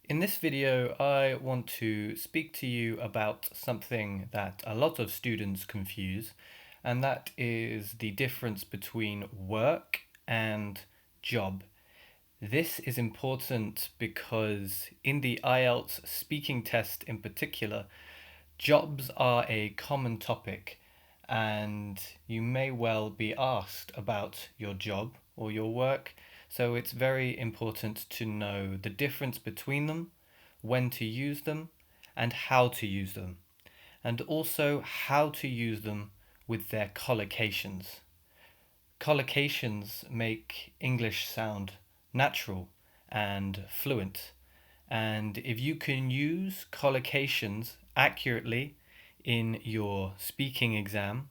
In this video, I want to speak to you about something that a lot of students confuse, and that is the difference between work and job. This is important because in the IELTS speaking test in particular, jobs are a common topic, and you may well be asked about your job or your work. So it's very important to know the difference between them, when to use them, and how to use them, and also how to use them with their collocations. Collocations make English sound natural and fluent. And if you can use collocations accurately in your speaking exam,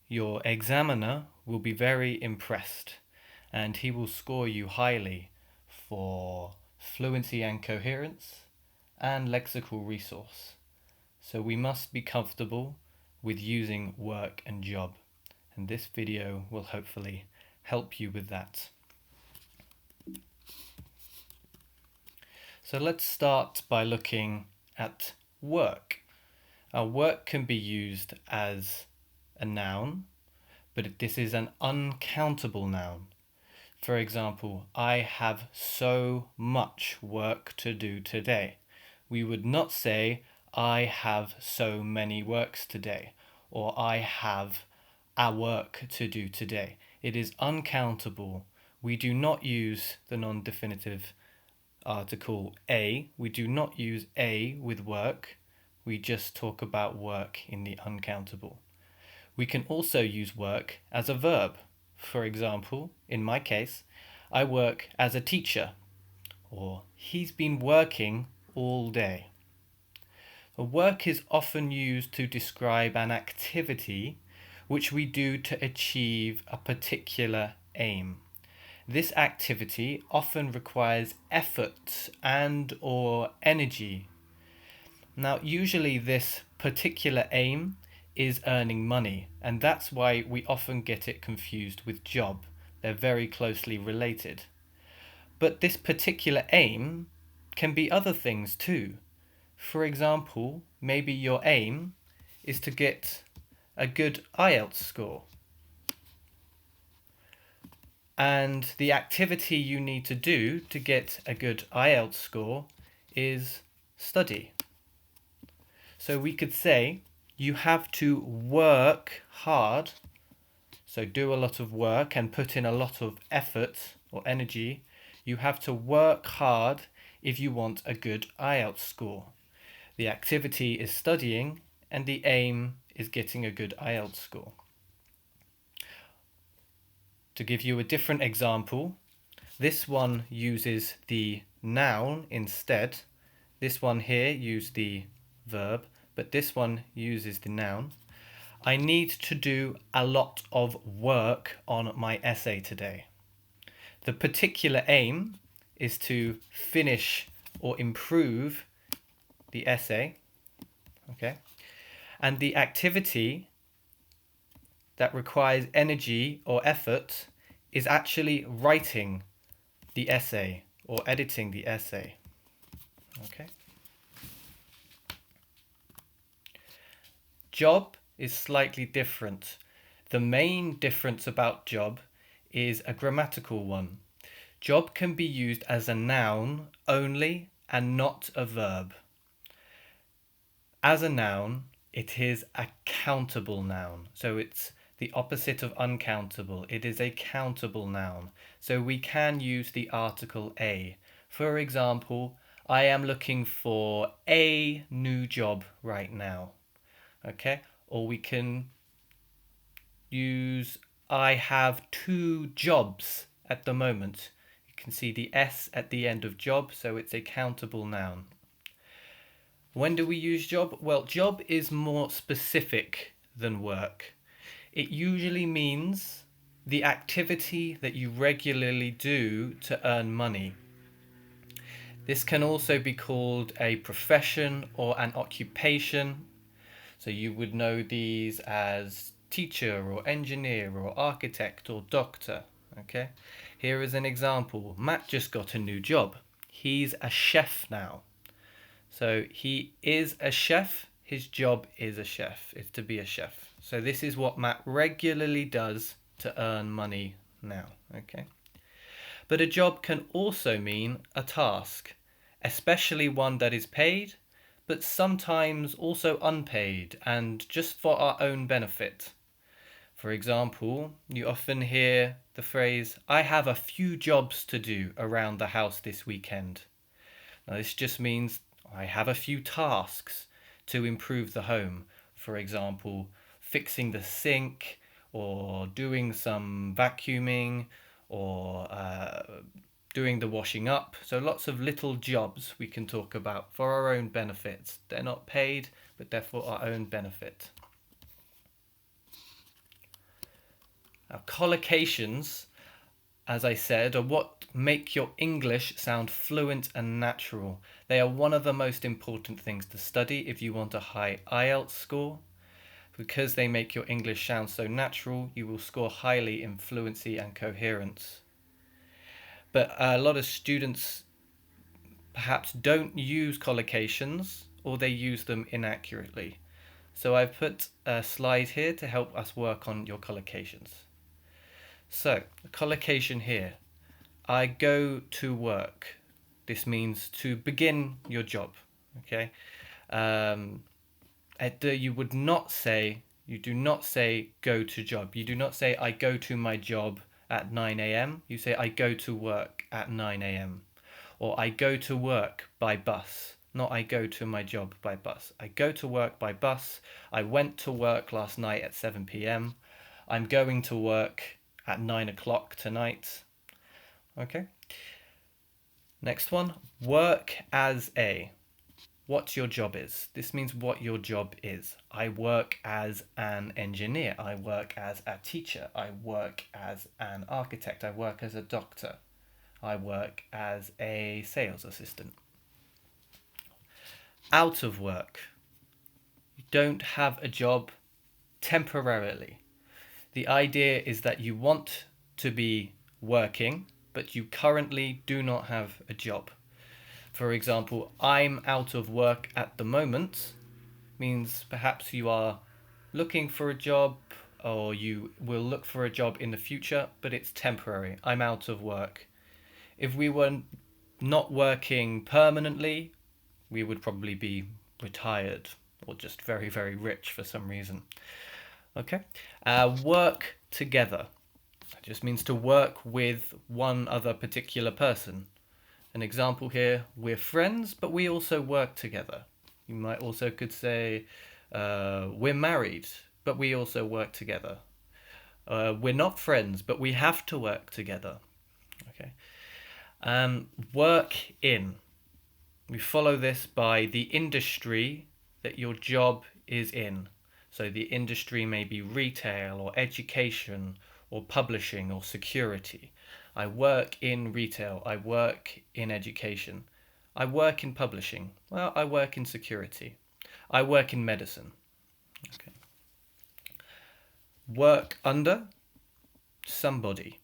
your examiner will be very impressed and he will score you highly for fluency and coherence and lexical resource. So we must be comfortable with using work and job, and this video will hopefully help you with that. So let's start by looking at work. Work can be used as a noun, but this is an uncountable noun. For example, I have so much work to do today. We would not say, I have so many works today, or I have a work to do today. It is uncountable. We do not use the non-definitive article a. We do not use a with work. We just talk about work in the uncountable. We can also use work as a verb. For example, in my case, I work as a teacher, or he's been working all day. A work is often used to describe an activity which we do to achieve a particular aim. This activity often requires effort and or energy. Now, usually this particular aim is earning money, and that's why we often get it confused with job. They're very closely related. But this particular aim can be other things too. For example, maybe your aim is to get a good IELTS score. And the activity you need to do to get a good IELTS score is study. So we could say you have to work hard, so do a lot of work and put in a lot of effort or energy. You have to work hard if you want a good IELTS score. The activity is studying and the aim is getting a good IELTS score. To give you a different example, this one uses the noun instead. This one here uses the verb, but this one uses the noun. I need to do a lot of work on my essay today. The particular aim is to finish or improve the essay, okay? And the activity that requires energy or effort is actually writing the essay or editing the essay. Okay. Job is slightly different. The main difference about job is a grammatical one. Job can be used as a noun only and not a verb. As a noun, it is a countable noun. So it's the opposite of uncountable. It is a countable noun. So we can use the article a. For example, I am looking for a new job right now. Okay? Or we can use I have 2 jobs at the moment. You can see the S at the end of job, so it's a countable noun. When do we use job? Well, job is more specific than work. It usually means the activity that you regularly do to earn money. This can also be called a profession or an occupation. So you would know these as teacher or engineer or architect or doctor. Okay? Here is an example. Matt just got a new job. He's a chef now. So he is a chef. His job is a chef. It's to be a chef. So this is what Matt regularly does to earn money now. Okay. But a job can also mean a task, especially one that is paid, but sometimes also unpaid and just for our own benefit. For example, you often hear the phrase, I have a few jobs to do around the house this weekend. Now, this just means I have a few tasks to improve the home. For example, fixing the sink, or doing some vacuuming, or doing the washing up. So lots of little jobs we can talk about for our own benefits. They're not paid, but they're for our own benefit. Now, collocations, as I said, are what make your English sound fluent and natural. They are one of the most important things to study if you want a high IELTS score. Because they make your English sound so natural, you will score highly in fluency and coherence. But a lot of students perhaps don't use collocations, or they use them inaccurately. So I've put a slide here to help us work on your collocations. So, the collocation here, I go to work. This means to begin your job, okay? You would not say, you do not say go to job. You do not say I go to my job at 9 a.m. You say I go to work at 9 a.m. Or I go to work by bus. Not I go to my job by bus. I go to work by bus. I went to work last night at 7 p.m. I'm going to work at 9 o'clock tonight. Okay. Next one, work as a. What your job is. This means what your job is. I work as an engineer. I work as a teacher. I work as an architect. I work as a doctor. I work as a sales assistant. Out of work. You don't have a job temporarily. The idea is that you want to be working, but you currently do not have a job. For example, I'm out of work at the moment means perhaps you are looking for a job, or you will look for a job in the future, but it's temporary. I'm out of work. If we were not working permanently, we would probably be retired or just very, very rich for some reason. Okay. Work together. It just means to work with one other particular person. An example here, we're friends, but we also work together. You might also could say, we're married, but we also work together. We're not friends, but we have to work together. Okay. Work in. We follow this by the industry that your job is in. So the industry may be retail or education or publishing or security. I work in retail. I work in education. I work in publishing. Well, I work in security. I work in medicine. Okay. Work under somebody.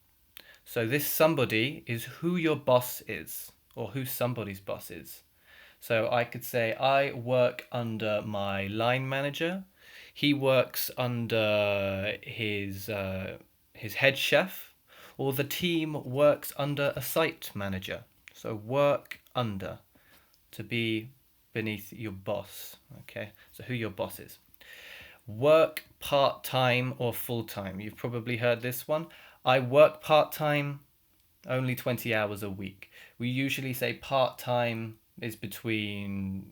So this somebody is who your boss is, or who somebody's boss is. So I could say I work under my line manager. He works under his head chef, or the team works under a site manager. So work under, to be beneath your boss. Okay, so who your boss is. Work part-time or full-time. You've probably heard this one. I work part-time, only 20 hours a week. We usually say part-time is between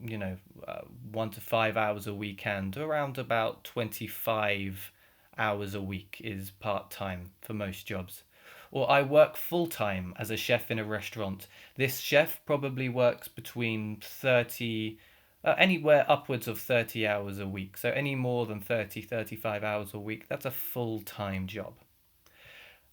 1 to 5 hours a week, and around about 25 hours a week is part-time for most jobs. Or I work full-time as a chef in a restaurant. This chef probably works between 30 anywhere upwards of 30 hours a week. So any more than 35 hours a week, that's a full-time job.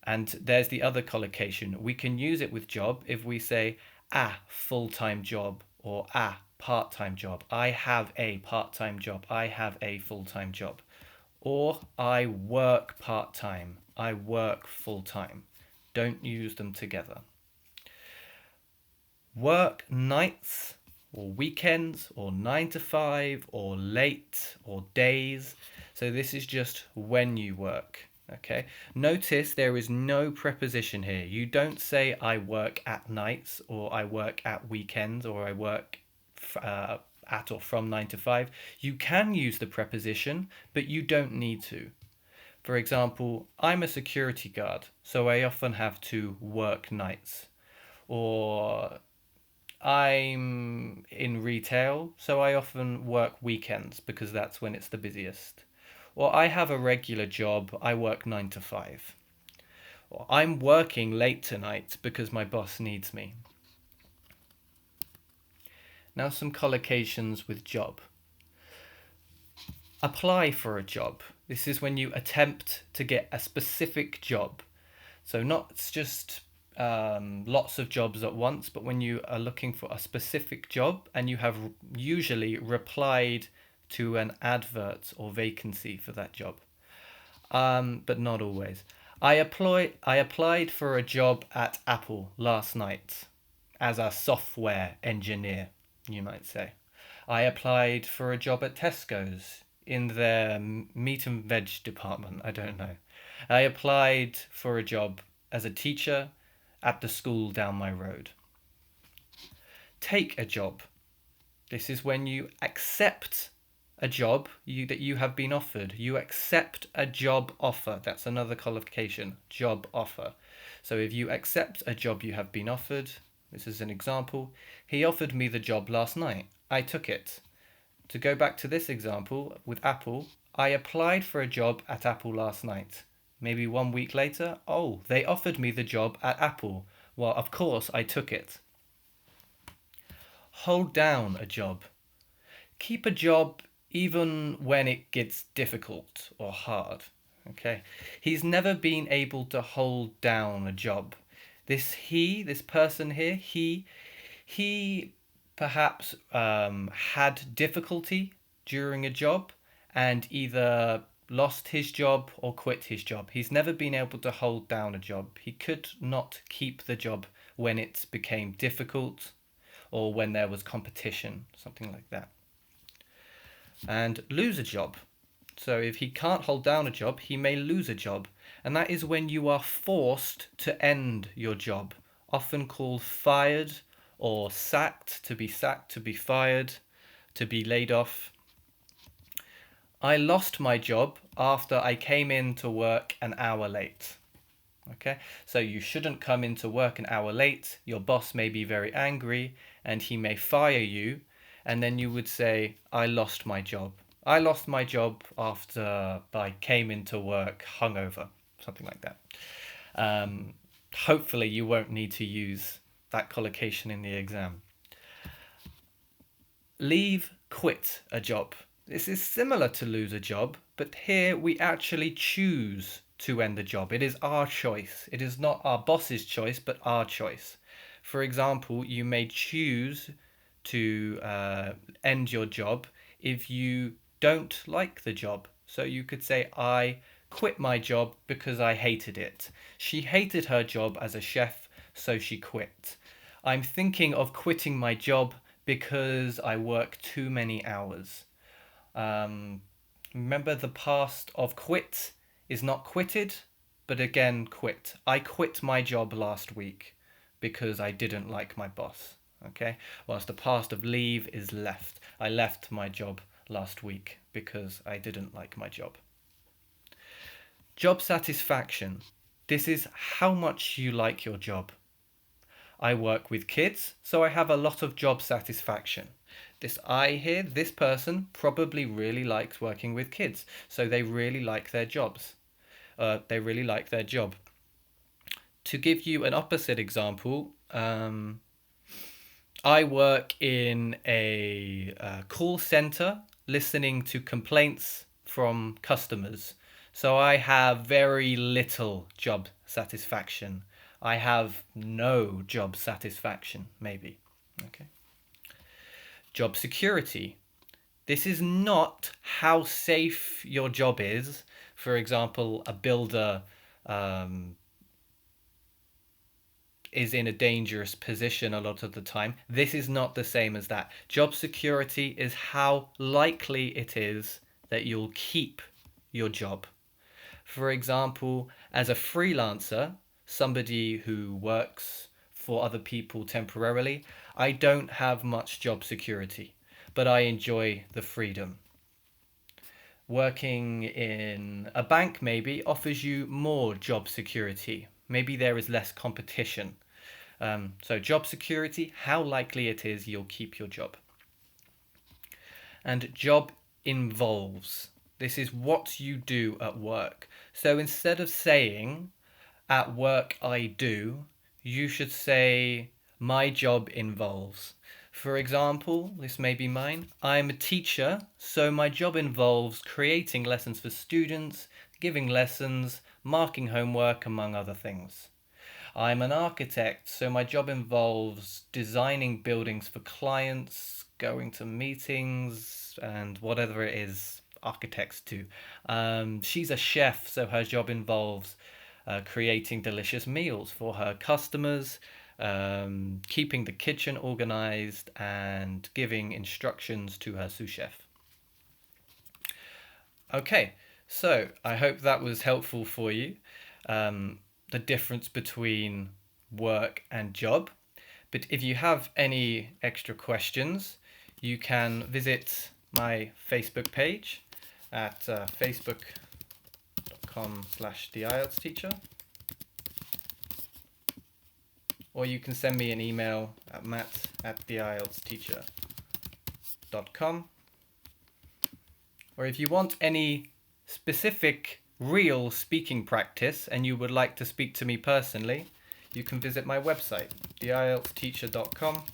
And there's the other collocation. We can use it with job if we say a full-time job or a part-time job. I have a part-time job. I have a full-time job. Or I work part-time. I work full-time. Don't use them together. work nights or weekends or 9 to 5 or late or days. So this is just when you work. Okay. Notice there is no preposition here. You don't say I work at nights or I work at weekends or I work at or from 9 to 5. You can use the preposition, but you don't need to. For example, I'm a security guard, so I often have to work nights. Or I'm in retail, so I often work weekends because that's when it's the busiest. Or I have a regular job, I work 9 to 5. Or I'm working late tonight because my boss needs me. Now some collocations with job. Apply for a job. This is when you attempt to get a specific job. So not just lots of jobs at once, but when you are looking for a specific job and you have usually replied to an advert or vacancy for that job, but not always. I applied for a job at Apple last night as a software engineer, you might say. I applied for a job at Tesco's in their meat and veg department. I don't know. I applied for a job as a teacher at the school down my road. Take a job. This is when you accept a job that you have been offered. You accept a job offer. That's another collocation, job offer. So if you accept a job you have been offered, this is an example. He offered me the job last night. I took it. To go back to this example with Apple, I applied for a job at Apple last night. Maybe 1 week later, oh, they offered me the job at Apple. Well, of course, I took it. Hold down a job. Keep a job even when it gets difficult or hard. Okay. He's never been able to hold down a job. This person here, he perhaps had difficulty during a job and either lost his job or quit his job. He's never been able to hold down a job. He could not keep the job when it became difficult or when there was competition, something like that. And lose a job. So if he can't hold down a job, he may lose a job. And that is when you are forced to end your job, often called fired or sacked, to be fired, to be laid off. I lost my job after I came in to work an hour late. Okay, so you shouldn't come into work an hour late. Your boss may be very angry and he may fire you. And then you would say, I lost my job. I lost my job after I came into work hungover, something like that. Hopefully you won't need to use that collocation in the exam. Leave, quit a job. This is similar to lose a job, but here we actually choose to end the job. It is our choice. It is not our boss's choice, but our choice. For example, you may choose to end your job if you don't like the job. So you could say, I quit my job because I hated it. She hated her job as a chef, so she quit. I'm thinking of quitting my job because I work too many hours. Remember, the past of quit is not quitted, but again, quit. I quit my job last week because I didn't like my boss. Okay, whilst the past of leave is left. I left my job last week because I didn't like my job. Job satisfaction. This is how much you like your job. I work with kids, so I have a lot of job satisfaction. This person probably really likes working with kids, so they really like their jobs. They really like their job. To give you an opposite example, I work in a call center listening to complaints from customers. So I have very little job satisfaction. I have no job satisfaction, maybe. Okay. Job security. This is not how safe your job is. For example, a builder is in a dangerous position a lot of the time. This is not the same as that. Job security is how likely it is that you'll keep your job. For example, as a freelancer, somebody who works for other people temporarily, I don't have much job security, but I enjoy the freedom. Working in a bank maybe offers you more job security. Maybe there is less competition. So job security, how likely it is you'll keep your job. And job involves. This is what you do at work. So instead of saying, at work I do, you should say, my job involves. For example, this may be mine. I'm a teacher, so my job involves creating lessons for students, giving lessons, marking homework, among other things. I'm an architect, so my job involves designing buildings for clients, going to meetings, and whatever it is architects do. She's a chef, so her job involves creating delicious meals for her customers, keeping the kitchen organized, and giving instructions to her sous chef. Okay, so I hope that was helpful for you. The difference between work and job. But if you have any extra questions, you can visit my Facebook page at facebook.com/the IELTS teacher, or you can send me an email at matt@theieltsteacher.com. Or if you want any specific real speaking practice and you would like to speak to me personally, you can visit my website, theieltsteacher.com,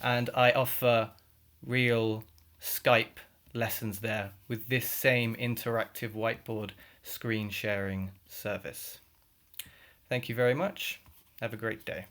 and I offer real Skype lessons there with this same interactive whiteboard screen sharing service. Thank you very much. Have a great day.